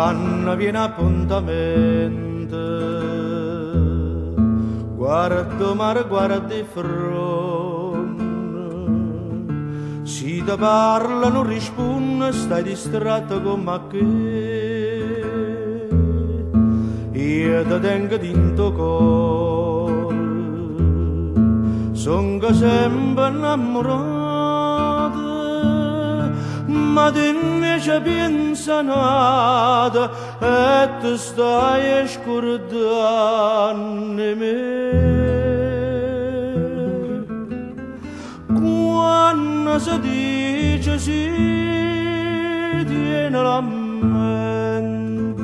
quando viene appuntamento, guarda mare, guarda di fronte, si ti parla non risponde, stai distratto come che, io ti tengo dentro cuore, sono sempre innamorato, ma tu invece pensa nada e ti stai scordando me. Quando si dice si tiene la mente,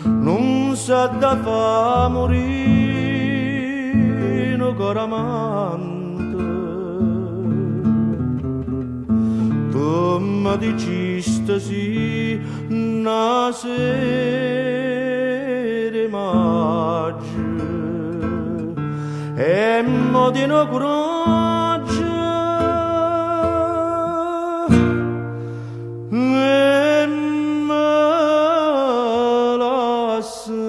non sa da fa morire un cuore amante. Tu mi dicesti sì una sera maggio e mo di no coraggio e me lascia.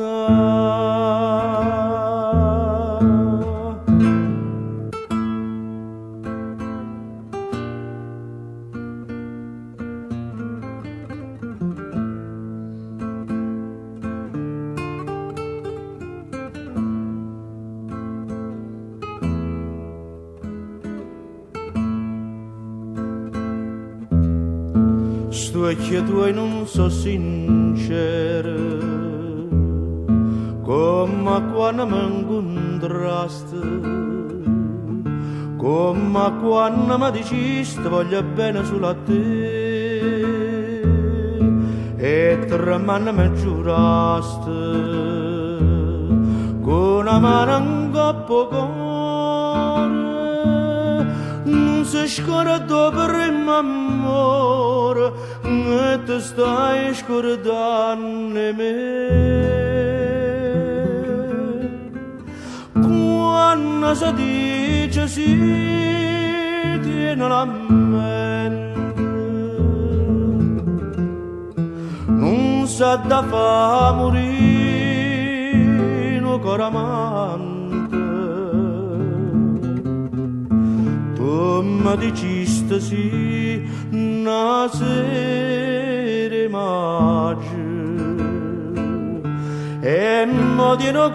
Sto occhi tuoi non so sincero, come quando mi incontrasti, come quando mi dicesti voglio bene solo a te, e tre mani mi giurasti, con una mano in coppo cuore, non si scorda per il mio amore, e ti stai scordando me. Quando si dice si tiene la mente, non sa da fa morire un cuore amante. Tu mi dicesti sì una sera maggio e mo di no